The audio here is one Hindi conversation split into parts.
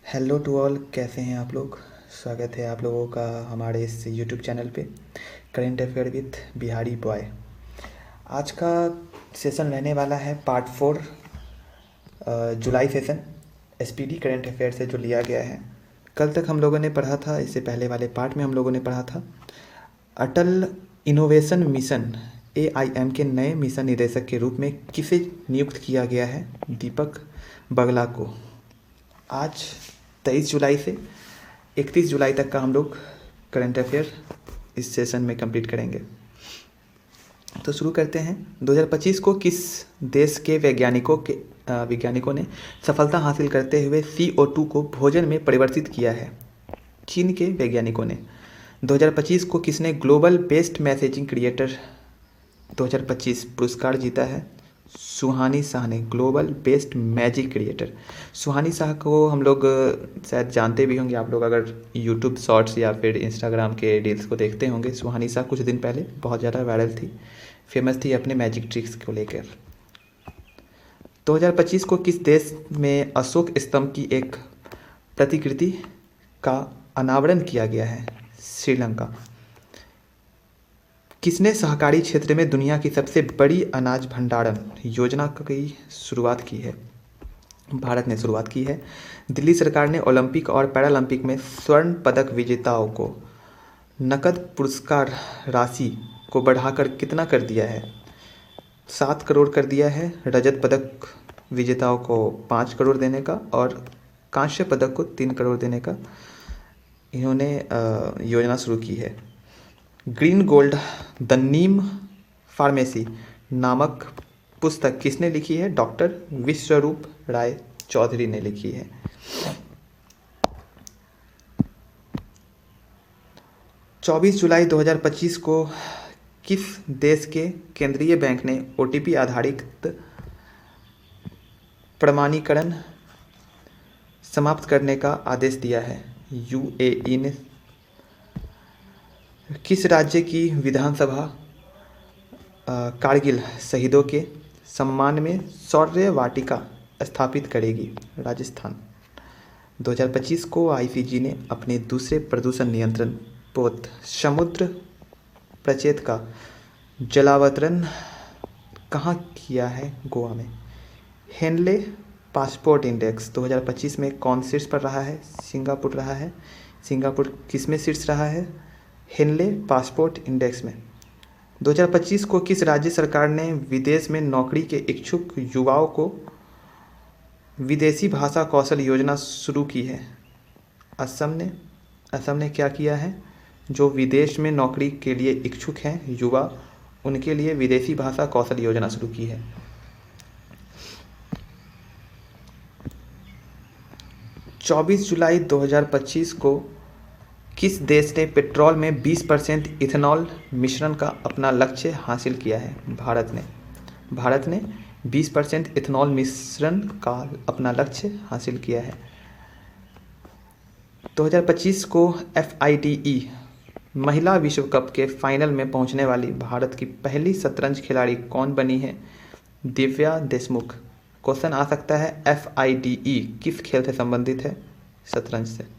हेलो टू ऑल, कैसे हैं आप लोग। स्वागत है आप लोगों का हमारे इस यूट्यूब चैनल पे current affair with Bihari boy. आज का सेशन रहने वाला है पार्ट 4, जुलाई सेशन एसपीडी करेंट अफेयर से जो लिया गया है। कल तक हम लोगों ने पढ़ा था, इससे पहले वाले पार्ट में हम लोगों ने पढ़ा था अटल इनोवेशन मिशन AIM के नए मिशन निदेशक के रूप में किसे नियुक्त किया गया है। दीपक बगला को। आज 23 जुलाई से 31 जुलाई तक का हम लोग करंट अफेयर इस सेशन में कंप्लीट करेंगे। तो शुरू करते हैं। 2025 को किस देश के वैज्ञानिकों ने सफलता हासिल करते हुए CO2 को भोजन में परिवर्तित किया है। चीन के वैज्ञानिकों ने। 2025 को किसने ग्लोबल बेस्ट मैसेजिंग क्रिएटर 2025 पुरस्कार जीता है। सुहानी शाह ने ग्लोबल बेस्ट मैजिक क्रिएटर। सुहानी शाह को हम लोग शायद जानते भी होंगे, आप लोग अगर यूट्यूब शॉर्ट्स या फिर इंस्टाग्राम के रील्स को देखते होंगे। सुहानी शाह कुछ दिन पहले बहुत ज़्यादा वायरल थी, फेमस थी अपने मैजिक ट्रिक्स को लेकर। 2025 को किस देश में अशोक स्तंभ की एक प्रतिकृति का अनावरण किया गया है। श्रीलंका। किसने सहकारी क्षेत्र में दुनिया की सबसे बड़ी अनाज भंडारण योजना की शुरुआत की है। भारत ने शुरुआत की है। दिल्ली सरकार ने ओलंपिक और पैरालंपिक में स्वर्ण पदक विजेताओं को नकद पुरस्कार राशि को बढ़ाकर कितना कर दिया है। 7 करोड़ कर दिया है। रजत पदक विजेताओं को 5 करोड़ देने का और कांस्य पदक को 3 करोड़ देने का इन्होंने योजना शुरू की है। Green gold the Neem pharmacy नामक पुस्तक किसने लिखी है। डॉक्टर विश्वरूप राय चौधरी ने लिखी है। 24 जुलाई 2025 को किस देश के केंद्रीय बैंक ने OTP आधारित प्रमाणीकरण समाप्त करने का आदेश दिया है। UAE ने। किस राज्य की विधानसभा कारगिल शहीदों के सम्मान में शौर्य वाटिका स्थापित करेगी। राजस्थान। 2025 को ICG ने अपने दूसरे प्रदूषण नियंत्रण पोत समुद्र प्रचेत का जलावतरण कहाँ किया है। गोवा में। हेनले पासपोर्ट इंडेक्स 2025 में कौन शीर्ष पर रहा है। सिंगापुर रहा है। सिंगापुर किस में शीर्ष रहा है। हेनले पासपोर्ट इंडेक्स में। 2025 को किस राज्य सरकार ने विदेश में नौकरी के इच्छुक युवाओं को विदेशी भाषा कौशल योजना शुरू की है। असम ने क्या किया है। जो विदेश में नौकरी के लिए इच्छुक हैं युवा, उनके लिए विदेशी भाषा कौशल योजना शुरू की है। 24 जुलाई 2025 को किस देश ने पेट्रोल में 20% इथेनॉल मिश्रण का अपना लक्ष्य हासिल किया है। भारत ने 20% इथेनॉल मिश्रण का अपना लक्ष्य हासिल किया है। 2025 को FIDE महिला विश्व कप के फाइनल में पहुंचने वाली भारत की पहली शतरंज खिलाड़ी कौन बनी है। दिव्या देशमुख। क्वेश्चन आ सकता है FIDE किस खेल से संबंधित है। शतरंज से।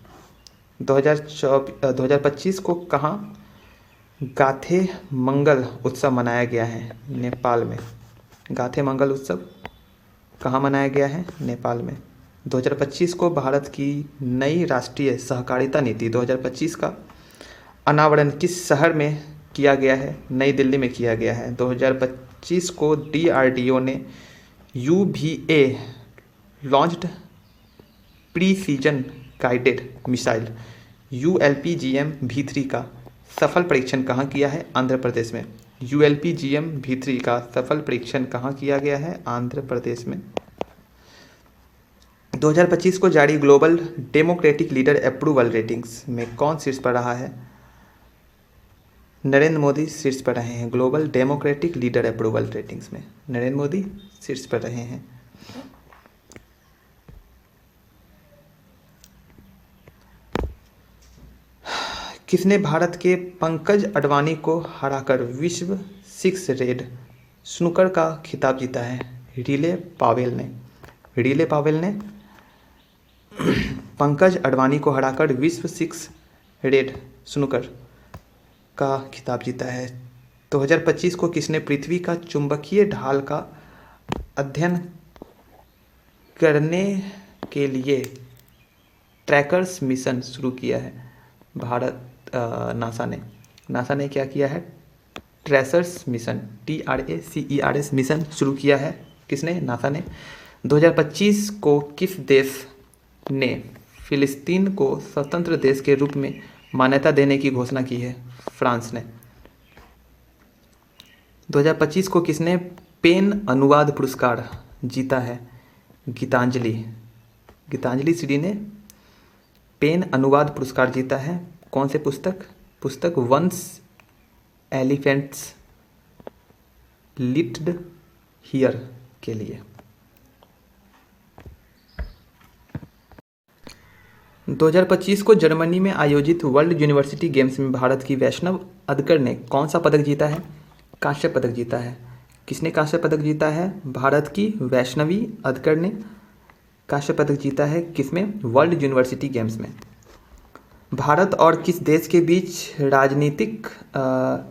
2025 को कहाँ गाथे मंगल उत्सव मनाया गया है। नेपाल में। गाथे मंगल उत्सव कहाँ मनाया गया है। नेपाल में। 2025 को भारत की नई राष्ट्रीय सहकारिता नीति 2025 का अनावरण किस शहर में किया गया है। नई दिल्ली में किया गया है। 2025 को DRDO ने UVA launched precision guided missile ULPGM-V3 का सफल परीक्षण कहाँ किया है। आंध्र प्रदेश में। ULPGM-V3 का सफल परीक्षण कहाँ किया गया है। आंध्र प्रदेश में। 2025 को जारी global democratic leader approval ratings में कौन शीर्ष पर रहा है। नरेंद्र मोदी शीर्ष पर रहे हैं। Global democratic leader approval ratings में नरेंद्र मोदी शीर्ष पर रहे हैं। किसने भारत के पंकज अडवाणी को हराकर विश्व 6 रेड स्नूकर का खिताब जीता है। रिले पावेल ने पंकज अडवाणी को हराकर विश्व 6 रेड स्नूकर का खिताब जीता है? 2025 को किसने पृथ्वी का चुंबकीय ढाल का अध्ययन करने के लिए ट्रैकर्स मिशन शुरू किया है? नासा ने क्या किया है? ट्रेसर्स मिशन, TRACERS मिशन शुरू किया है। किसने? नासा ने। 2025 को किस देश ने फिलिस्तीन को स्वतंत्र देश के रूप में मान्यता देने की घोषणा की है? फ्रांस ने। 2025 को किसने पेन अनुवाद पुरस्कार जीता है? गीतांजलि श्री ने पेन अनुवाद पुरस्कार जीता है। कौन से पुस्तक वंस एलिफेंट्स लिट्ड हियर के लिए। 2025 को जर्मनी में आयोजित वर्ल्ड यूनिवर्सिटी गेम्स में भारत की वैष्णव अदकर ने कौन सा पदक जीता है? कांस्य पदक जीता है। किसने कांस्य पदक जीता है? भारत की वैष्णवी अदकर ने कांस्य पदक जीता है। किसमें? वर्ल्ड यूनिवर्सिटी गेम्स में। भारत और किस देश के बीच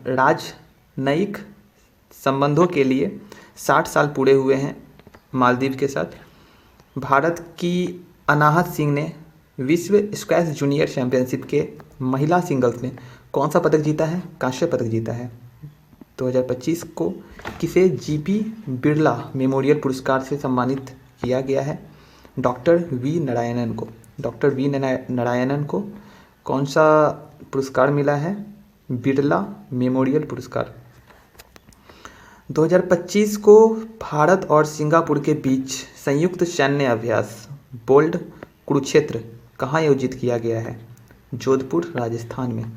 राजनयिक संबंधों के लिए 60 साल पूरे हुए हैं? मालदीव के साथ। भारत की अनाहत सिंह ने विश्व स्क्वैश जूनियर चैंपियनशिप के महिला सिंगल्स में कौन सा पदक जीता है? कांस्य पदक जीता है। 2025 को किसे GP बिरला मेमोरियल पुरस्कार से सम्मानित किया गया है? डॉक्टर वी नारायणन को कौन सा पुरस्कार मिला है? बिरला मेमोरियल पुरस्कार। 2025 को भारत और सिंगापुर के बीच संयुक्त सैन्य अभ्यास बोल्ड कुरुक्षेत्र कहाँ आयोजित किया गया है? जोधपुर, राजस्थान में।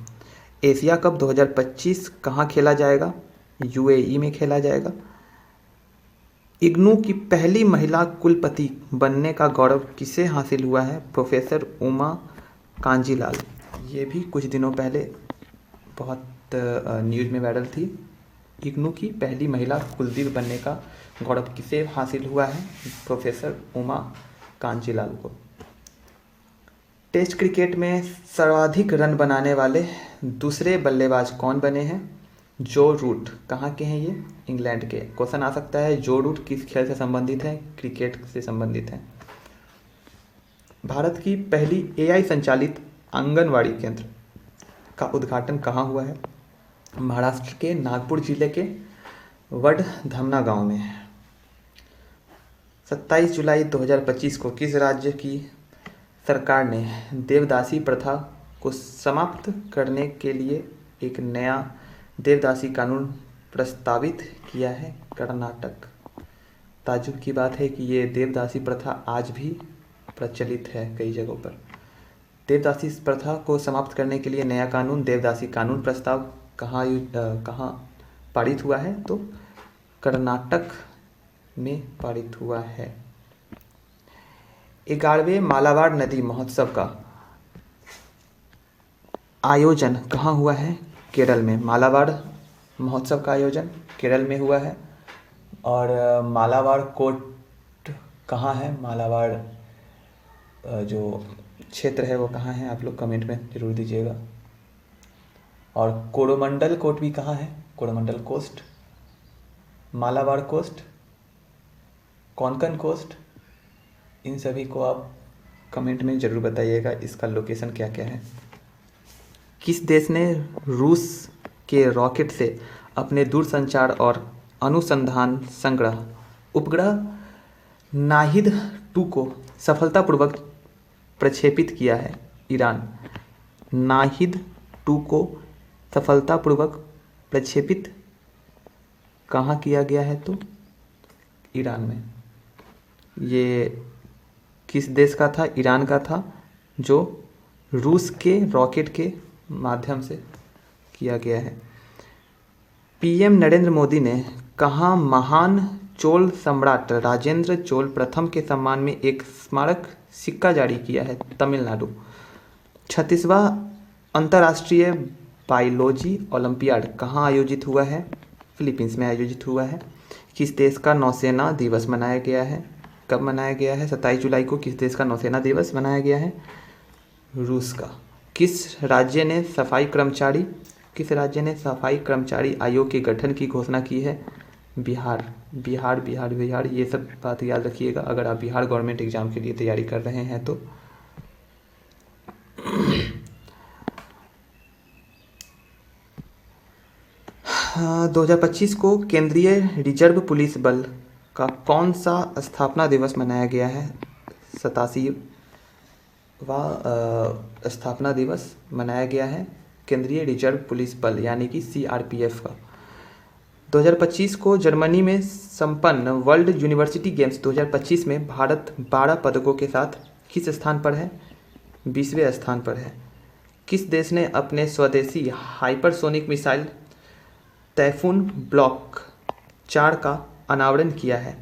एशिया कप 2025 कहाँ खेला जाएगा? UAE में खेला जाएगा। इग्नू की पहली महिला कुलपति बनने का गौरव किसे हासिल हुआ है? प्रोफेसर उमा कांजीलाल। ये भी कुछ दिनों पहले बहुत न्यूज़ में वायरल थी। इग्नू की पहली महिला कुलपति बनने का गौरव किसे हासिल हुआ है? प्रोफेसर उमा कांजीलाल को। टेस्ट क्रिकेट में सर्वाधिक रन बनाने वाले दूसरे बल्लेबाज कौन बने हैं? जो रूट। कहाँ के हैं ये? इंग्लैंड के। क्वेश्चन आ सकता है जो रूट किस खेल से संबंधित है? क्रिकेट से संबंधित है। भारत की पहली AI संचालित आंगनवाड़ी केंद्र का उद्घाटन कहाँ हुआ है? महाराष्ट्र के नागपुर जिले के वडधमना गांव में। 27 जुलाई 2025 को किस राज्य की सरकार ने देवदासी प्रथा को समाप्त करने के लिए एक नया देवदासी कानून प्रस्तावित किया है? कर्नाटक। ताज्जुब की बात है कि ये देवदासी प्रथा आज भी प्रचलित है कई जगहों पर। देवदासी प्रथा को समाप्त करने के लिए नया कानून देवदासी कानून प्रस्ताव कहाँ पारित हुआ है? तो कर्नाटक में पारित हुआ है। 11वें मालाबार नदी महोत्सव का आयोजन कहाँ हुआ है? केरल में। मालाबार महोत्सव का आयोजन केरल में हुआ है। और मालाबार कोट कहाँ है? मालाबार जो क्षेत्र है वो कहाँ है? आप लोग कमेंट में ज़रूर दीजिएगा। और कोरोमंडल कोट भी कहाँ है? Coromandel coast, Malabar coast, Konkan coast, इन सभी को आप कमेंट में ज़रूर बताइएगा इसका लोकेशन क्या क्या है। किस देश ने रूस के रॉकेट से अपने दूरसंचार और अनुसंधान संग्रह उपग्रह नाहिद-2 को सफलतापूर्वक प्रक्षेपित किया है? ईरान। नाहिद-2 को सफलतापूर्वक प्रक्षेपित कहाँ किया गया है? तो ईरान में। ये किस देश का था? ईरान का था, जो रूस के रॉकेट के माध्यम से किया गया है। PM नरेंद्र मोदी ने कहाँ महान चोल सम्राट राजेंद्र चोल प्रथम के सम्मान में एक स्मारक सिक्का जारी किया है? तमिलनाडु। 36वां अंतर्राष्ट्रीय बायोलॉजी ओलंपियाड कहाँ आयोजित हुआ है? फिलीपींस में आयोजित हुआ है। किस देश का नौसेना दिवस मनाया गया है? कब मनाया गया है? 27 जुलाई को। किस देश का नौसेना दिवस मनाया गया है? रूस का। किस राज्य ने सफाई कर्मचारी आयोग के गठन की घोषणा की है? बिहार। बिहार बिहार बिहार, ये सब बात याद रखिएगा अगर आप बिहार गवर्नमेंट एग्जाम के लिए तैयारी कर रहे हैं तो। हाँ, 2025 को केंद्रीय रिजर्व पुलिस बल का कौन सा स्थापना दिवस मनाया गया है? 87वां स्थापना दिवस मनाया गया है केंद्रीय रिजर्व पुलिस बल यानी कि CRPF का। 2025 को जर्मनी में संपन्न वर्ल्ड यूनिवर्सिटी गेम्स 2025 में भारत 12 पदकों के साथ किस स्थान पर है? 20वें स्थान पर है। किस देश ने अपने स्वदेशी हाइपरसोनिक मिसाइल टाइफून ब्लॉक 4 का अनावरण किया है?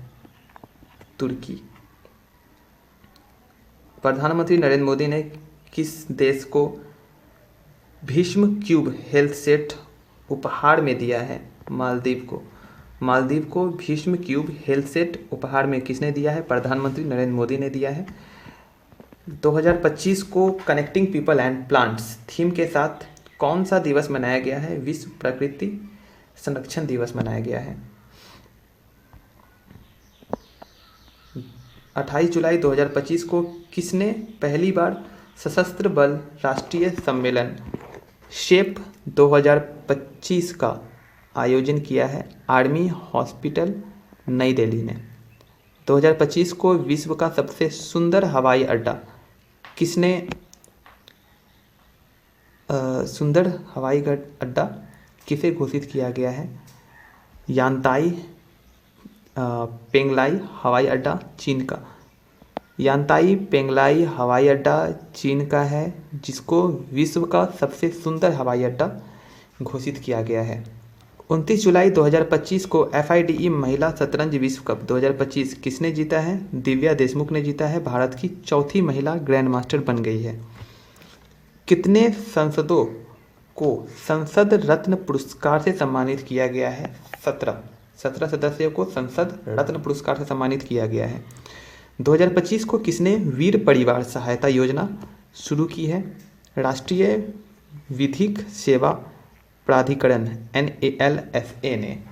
तुर्की। प्रधानमंत्री नरेंद्र मोदी ने किस देश को भीष्म क्यूब हेल्थ सेट उपहार में दिया है? मालदीव को। मालदीव को भीष्म क्यूब हेल्थ सेट उपहार में किसने दिया है? प्रधानमंत्री नरेंद्र मोदी ने दिया है। 2025 को connecting people and plants theme के साथ कौन सा दिवस मनाया गया है? विश्व प्रकृति संरक्षण दिवस मनाया गया है। 28 जुलाई 2025 को किसने पहली बार सशस्त्र बल राष्ट्रीय सम्मेलन शेप 2025 का आयोजन किया है? आर्मी हॉस्पिटल नई दिल्ली ने। 2025 को विश्व का सबसे सुंदर हवाई अड्डा किसने सुंदर हवाई अड्डा किसे घोषित किया गया है? यांताई पेंगलाई हवाई अड्डा चीन का। यांताई पेंगलाई हवाई अड्डा चीन का है जिसको विश्व का सबसे सुंदर हवाई अड्डा घोषित किया गया है। 29 जुलाई 2025 को FIDE महिला शतरंज विश्व कप 2025 किसने जीता है? दिव्या देशमुख ने जीता है। भारत की चौथी महिला ग्रैंड मास्टर बन गई है। कितने सांसदों को संसद रत्न पुरस्कार से सम्मानित किया गया है? 17 सदस्यों को संसद रत्न पुरस्कार से सम्मानित किया गया है। 2025 को किसने वीर परिवार सहायता योजना शुरू की है? राष्ट्रीय विधिक सेवा प्राधिकरण NALSA ने।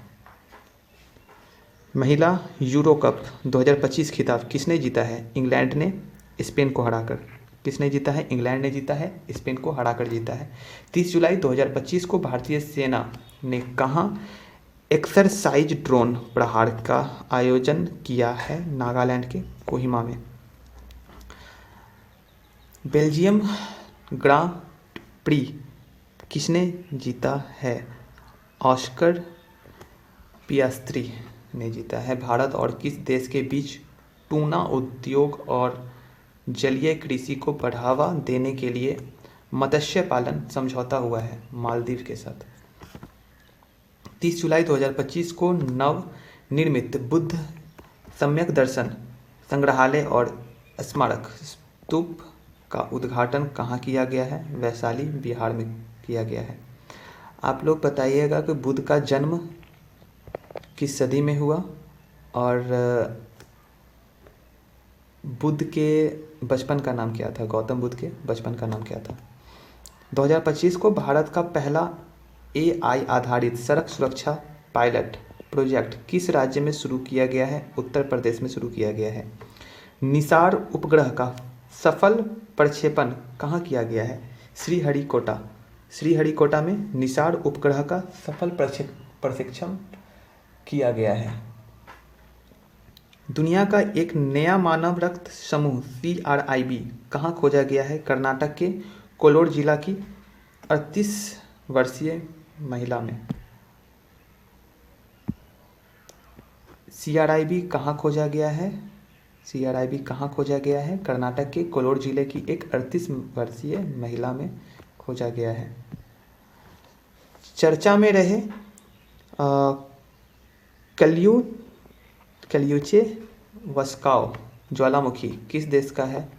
महिला यूरो कप 2025 खिताब किसने जीता है? इंग्लैंड ने स्पेन को हराकर। किसने जीता है? इंग्लैंड ने जीता है, स्पेन को हराकर जीता है। 30 जुलाई 2025 को भारतीय सेना ने कहाँ एक्सरसाइज ड्रोन प्रहार का आयोजन किया है? नागालैंड के कोहिमा में। बेल्जियम ग्रां प्री किसने जीता है? ऑस्कर पियास्त्री ने जीता है। भारत और किस देश के बीच टूना उद्योग और जलीय कृषि को बढ़ावा देने के लिए मत्स्य पालन समझौता हुआ है? मालदीव के साथ। 30 जुलाई 2025 को नव निर्मित बुद्ध सम्यक दर्शन संग्रहालय और स्मारक स्तूप का उद्घाटन कहाँ किया गया है? वैशाली बिहार में किया गया है। आप लोग बताइएगा कि बुद्ध का जन्म किस सदी में हुआ और बुद्ध के बचपन का नाम क्या था? गौतम बुद्ध के बचपन का नाम क्या था? 2025 को भारत का पहला AI आधारित सड़क सुरक्षा पायलट प्रोजेक्ट किस राज्य में शुरू किया गया है? उत्तर प्रदेश में शुरू किया गया है। निसार उपग्रह का सफल प्रक्षेपण कहाँ किया गया है? श्रीहरिकोटा। श्रीहरिकोटा में निसार उपग्रह का सफल प्रक्षेपण किया गया है। दुनिया का एक नया मानव रक्त समूह CRIB कहाँ खोजा गया है? कर्नाटक के कोलोर जिला की 38 वर्षीय महिला में। CRIB कहाँ खोजा गया है? CRIB कहाँ खोजा गया है? कर्नाटक के कोलोर जिले की एक 38 वर्षीय महिला में खोजा गया है। चर्चा में रहे कल्यूचे वस्काओ ज्वालामुखी किस देश का है?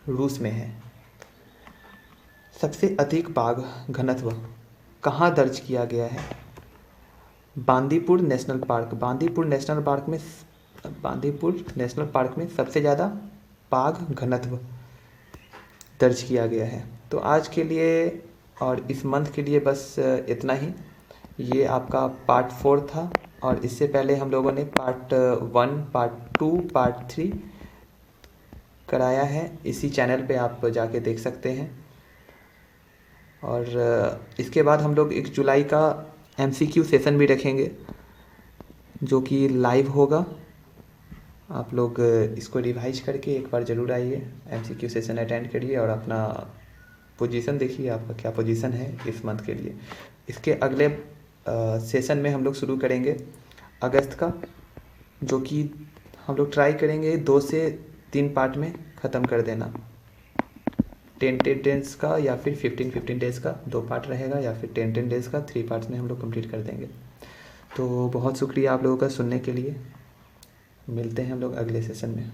रूस में है। सबसे अधिक बाघ घनत्व कहाँ दर्ज किया गया है? Bandipur national park. Bandipur national park में बांदीपुर नेशनल पार्क में सबसे ज़्यादा बाघ घनत्व दर्ज किया गया है। तो आज के लिए और इस मंथ के लिए बस इतना ही। ये आपका पार्ट 4 था, और इससे पहले हम लोगों ने पार्ट 1, पार्ट 2, पार्ट 3 कराया है। इसी चैनल पे आप जाके देख सकते हैं। और इसके बाद हम लोग 1 जुलाई का MCQ सेशन भी रखेंगे, जो कि लाइव होगा। आप लोग इसको रिवाइज करके एक बार ज़रूर आइए, MCQ सेशन अटेंड करिए और अपना पोजीशन देखिए, आपका क्या पोजीशन है इस मंथ के लिए। इसके अगले सेशन में हम लोग शुरू करेंगे अगस्त का, जो कि हम लोग ट्राई करेंगे 2 से 3 पार्ट में ख़त्म कर देना। 10 डेज़ का या फिर 15 डेज़ का 2 पार्ट रहेगा, या फिर 10 डेज़ का 3 पार्ट्स में हम लोग कंप्लीट कर देंगे। तो बहुत शुक्रिया आप लोगों का सुनने के लिए। मिलते हैं हम लोग अगले सेशन में।